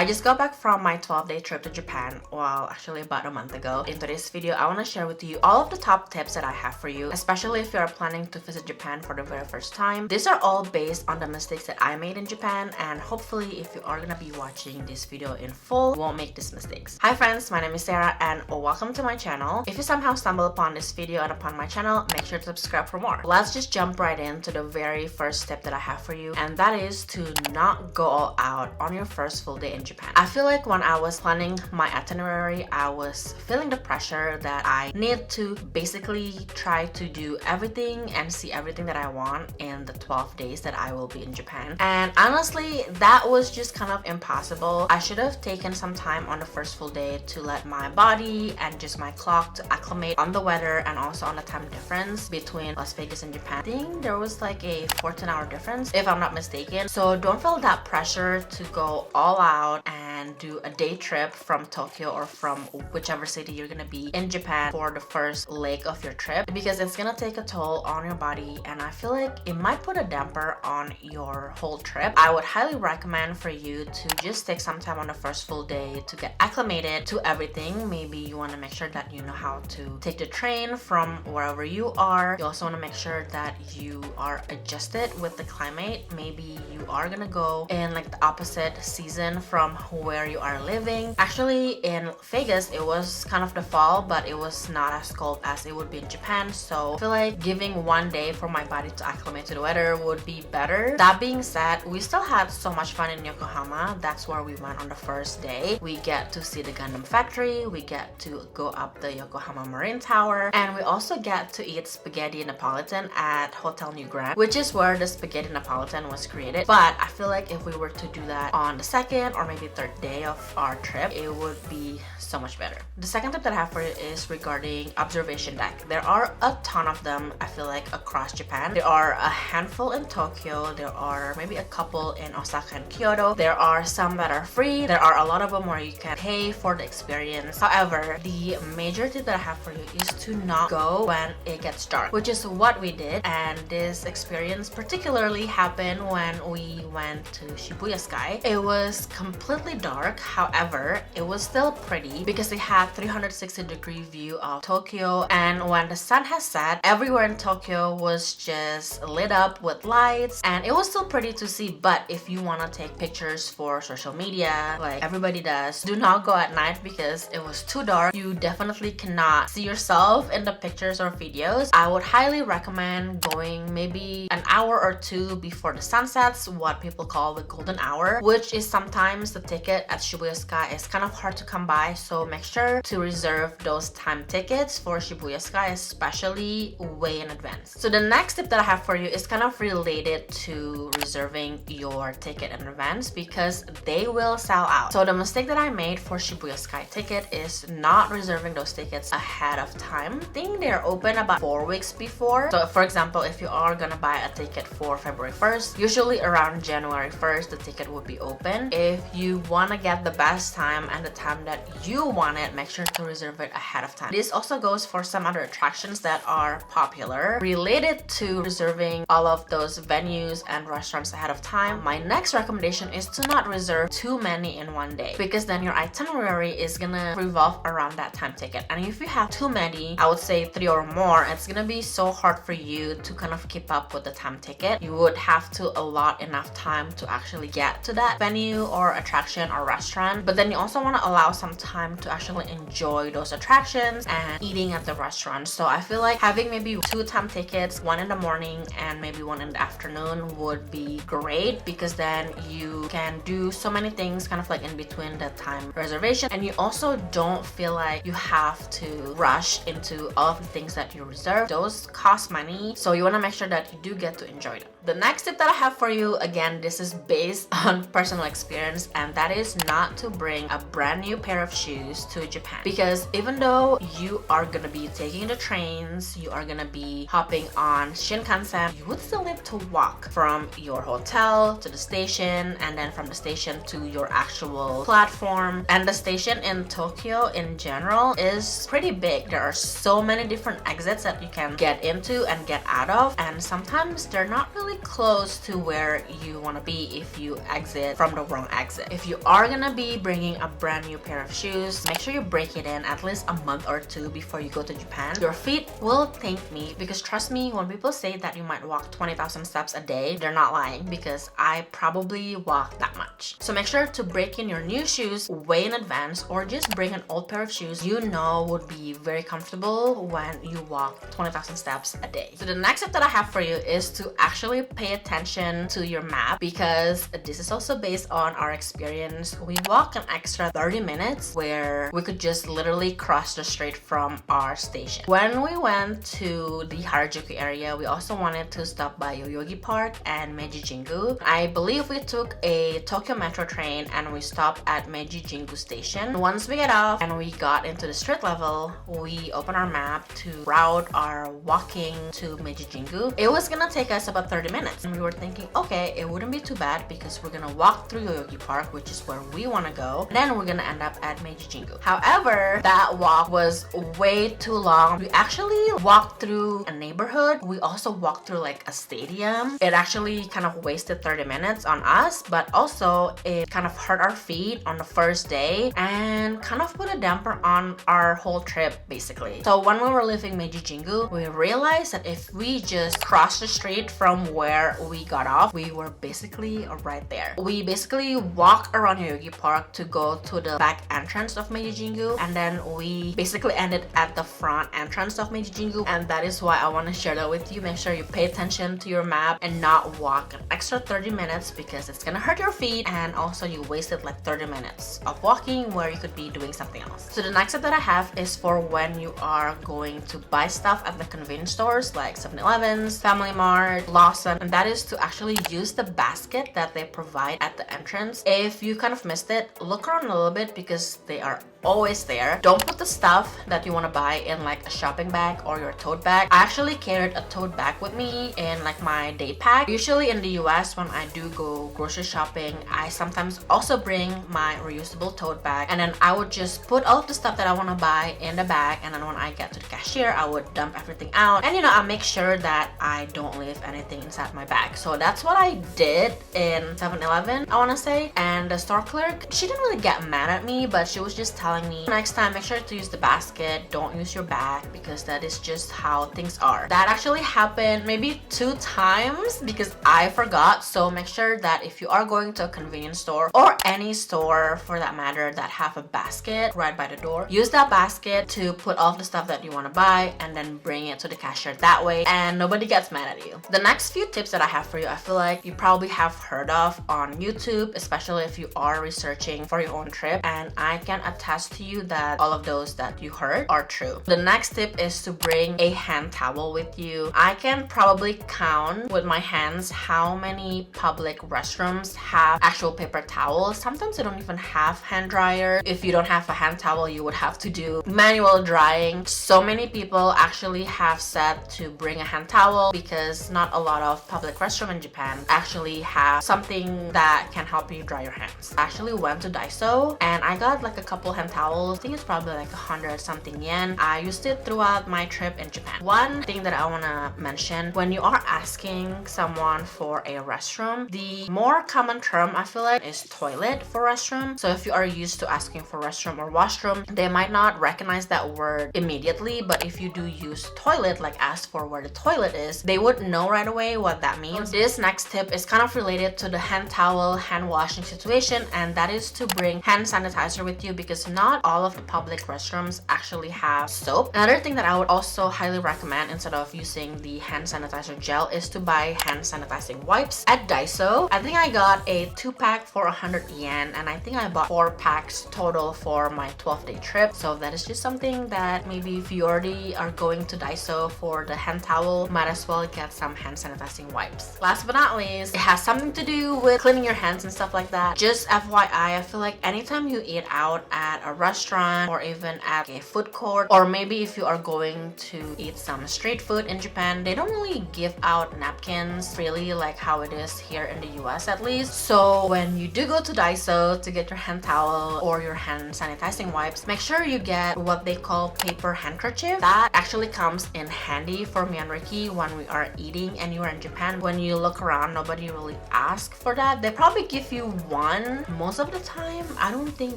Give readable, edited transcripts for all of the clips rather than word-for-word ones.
I just got back from my 12-day trip to Japan, well, actually about a month ago. In today's video, I want to share with you all of the top tips that I have for you, especially if you are planning to visit Japan for the very first time. These are all based on the mistakes that I made in Japan, and hopefully if you are gonna be watching this video in full, you won't make these mistakes. Hi friends, my name is Sarah and welcome to my channel. If you somehow stumble upon this video and upon my channel, make sure to subscribe for more. Let's just jump right into the very first tip that I have for you, and that is to not go all out on your first full day in Japan. I feel like when I was planning my itinerary, I was feeling the pressure that I need to basically try to do everything and see everything that I want in the 12 days that I will be in Japan. And honestly, that was just kind of impossible. I should have taken some time on the first full day to let my body and just my clock to acclimate on the weather and also on the time difference between Las Vegas and Japan. I think there was like a 14-hour difference if I'm not mistaken. So don't feel that pressure to go all out and do a day trip from Tokyo or from whichever city you're gonna be in Japan for the first leg of your trip, because it's gonna take a toll on your body and I feel like it might put a damper on your whole trip. I would highly recommend for you to just take some time on the first full day to get acclimated to everything. Maybe you want to make sure that you know how to take the train from wherever you are. You also want to make sure that you are adjusted with the climate. Maybe you are gonna go in like the opposite season from where you are living. Actually in Vegas it was kind of the fall, but it was not as cold as it would be in Japan, so I feel like giving one day for my body to acclimate to the weather would be better. That being said, we still had so much fun in Yokohama. That's where we went on the first day. We get to see the Gundam factory, we get to go up the Yokohama Marine Tower, and we also get to eat spaghetti Neapolitan at Hotel New Grand, which is where the spaghetti Neapolitan was created. But I feel like if we were to do that on the second or maybe third day of our trip, it would be so much better. The second tip that I have for you is regarding observation deck. There are a ton of them, I feel like, across Japan. There are a handful in Tokyo, there are maybe a couple in Osaka and Kyoto. There are some that are free, there are a lot of them where you can pay for the experience. However, the major tip that I have for you is to not go when it gets dark, which is what we did. And this experience particularly happened when we went to Shibuya Sky. It was completely dark, however it was still pretty because it had 360-degree view of Tokyo, and when the sun has set, everywhere in Tokyo was just lit up with lights and it was still pretty to see. But if you want to take pictures for social media like everybody does, do not go at night because it was too dark. You definitely cannot see yourself in the pictures or videos. I would highly recommend going maybe an hour or two before the sun sets, what people call the golden hour, which is sometimes the ticket at Shibuya Sky is kind of hard to come by, so make sure to reserve those time tickets for Shibuya Sky, especially way in advance. So the next tip that I have for you is kind of related to reserving your ticket in advance because they will sell out. So the mistake that I made for Shibuya Sky ticket is not reserving those tickets ahead of time. I think they're open about 4 weeks before. So for example, if you are gonna buy a ticket for February 1st, usually around January 1st the ticket would be open. If you want to get the best time and the time that you want it, make sure to reserve it ahead of time. This also goes for some other attractions that are popular related to reserving all of those venues and restaurants ahead of time. My next recommendation is to not reserve too many in one day, because then your itinerary is gonna revolve around that time ticket, and if you have too many, I would say 3 or more, it's gonna be so hard for you to kind of keep up with the time ticket. You would have to allot enough time to actually get to that venue or attraction or restaurant, but then you also want to allow some time to actually enjoy those attractions and eating at the restaurant. So I feel like having maybe 2 time tickets, one in the morning and maybe one in the afternoon, would be great, because then you can do so many things kind of like in between the time reservation, and you also don't feel like you have to rush into all of the things that you reserve. Those cost money, so you want to make sure that you do get to enjoy them. The next tip that I have for you, again, this is based on personal experience, and that is not to bring a brand new pair of shoes to Japan, because even though you are gonna be taking the trains, you are gonna be hopping on Shinkansen, you would still need to walk from your hotel to the station, and then from the station to your actual platform. And the station in Tokyo in general is pretty big. There are so many different exits that you can get into and get out of, and sometimes they're not really close to where you want to be if you exit from the wrong exit. If you are gonna be bringing a brand new pair of shoes, make sure you break it in at least a month or two before you go to Japan. Your feet will thank me, because trust me, when people say that you might walk 20,000 steps a day, they're not lying, because I probably walk that much. So make sure to break in your new shoes way in advance, or just bring an old pair of shoes you know would be very comfortable when you walk 20,000 steps a day. So the next tip that I have for you is to actually pay attention to your map, because this is also based on our experience. We walked an extra 30 minutes where we could just literally cross the street from our station. When we went to the Harajuku area, we also wanted to stop by Yoyogi Park and Meiji Jingu. I believe we took a Tokyo Metro train and we stopped at Meiji Jingu station. Once we get off and we got into the street level, we opened our map to route our walking to Meiji Jingu. It was gonna take us about 30 minutes, and we were thinking, okay, it wouldn't be too bad because we're gonna walk through Yoyogi Park, which is where we want to go, and then we're gonna end up at Meiji Jingu. However, that walk was way too long. We actually walked through a neighborhood. We also walked through like a stadium. It actually kind of wasted 30 minutes on us, but also it kind of hurt our feet on the first day and kind of put a damper on our whole trip basically. So when we were leaving Meiji Jingu, we realized that if we just crossed the street from where we got off, we were basically right there. We basically walked around Yoyogi Park to go to the back entrance of Meiji Jingu, and then we basically ended at the front entrance of Meiji Jingu, and that is why I want to share that with you. Make sure you pay attention to your map and not walk an extra 30 minutes, because it's gonna hurt your feet, and also you wasted like 30 minutes of walking where you could be doing something else. So the next step that I have is for when you are going to buy stuff at the convenience stores like 7-Elevens, Family Mart, Lawson, and that is to actually use the basket that they provide at the entrance. If you kind of missed it, look around a little bit because they are always there. Don't put the stuff that you want to buy in like a shopping bag or your tote bag. I actually carried a tote bag with me in like my day pack. Usually in the US, when I do go grocery shopping, I sometimes also bring my reusable tote bag, and then I would just put all of the stuff that I want to buy in the bag, and then when I get to the cashier, I would dump everything out, and I make sure that I don't leave anything inside my bag. So that's what I did in 7-Eleven, I want to say, and the store clerk, she didn't really get mad at me, but she was just telling me, next time make sure to use the basket, don't use your bag, because that is just how things are. That actually happened maybe 2 times because I forgot. So make sure that if you are going to a convenience store, or any store for that matter that have a basket right by the door, use that basket to put all of the stuff that you want to buy and then bring it to the cashier that way, and nobody gets mad at you. The next few tips that I have for you, I feel like you probably have heard of on YouTube, especially if you are researching for your own trip, and I can attest to you that all of those that you heard are true. The next tip is to bring a hand towel with you. I can probably count with my hands how many public restrooms have actual paper towels. Sometimes they don't even have hand dryer. If you don't have a hand towel, you would have to do manual drying. So many people actually have said to bring a hand towel, because not a lot of public restroom in Japan actually have something that can help you dry your hands. I actually went to Daiso and I got like a couple hand towels. I think it's probably like 100 something yen. I used it throughout my trip in Japan. One thing that I want to mention, when you are asking someone for a restroom, the more common term I feel like is toilet for restroom. So if you are used to asking for restroom or washroom, they might not recognize that word immediately, but if you do use toilet, like ask for where the toilet is, they would know right away what that means. This next tip is kind of related to the hand towel, hand washing situation, and that is to bring hand sanitizer with you, because not all of the public restrooms actually have soap. Another thing that I would also highly recommend, instead of using the hand sanitizer gel, is to buy hand sanitizing wipes at Daiso. I think I got a 2-pack for 100 yen, and I think I bought 4 packs total for my 12-day trip. So that is just something that maybe if you already are going to Daiso for the hand towel, might as well get some hand sanitizing wipes. Last but not least, it has something to do with cleaning your hands and stuff like that. Just FYI, I feel like anytime you eat out at a a restaurant or even at a food court, or maybe if you are going to eat some street food in Japan, they don't really give out napkins freely like how it is here in the US at least. So when you do go to Daiso to get your hand towel or your hand sanitizing wipes, make sure you get what they call paper handkerchief. That actually comes in handy for me and Ricky when we are eating anywhere in Japan. When you look around, nobody really asks for that. They probably give you one. Most of the time, I don't think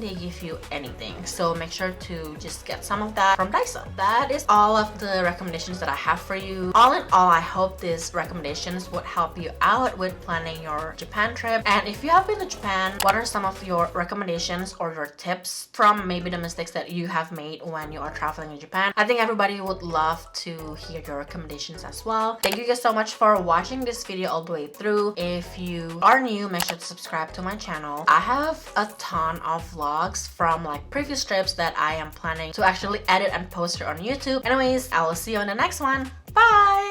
they give you anything. So make sure to just get some of that from Daiso. That is all of the recommendations that I have for you. All in all, I hope these recommendations would help you out with planning your Japan trip. And if you have been to Japan, what are some of your recommendations or your tips from maybe the mistakes that you have made when you are traveling in Japan? I think everybody would love to hear your recommendations as well. Thank you guys so much for watching this video all the way through. If you are new, make sure to subscribe to my channel. I have a ton of vlogs from like previous trips that I am planning to actually edit and post here on YouTube. Anyways, I will see you on the next one. Bye!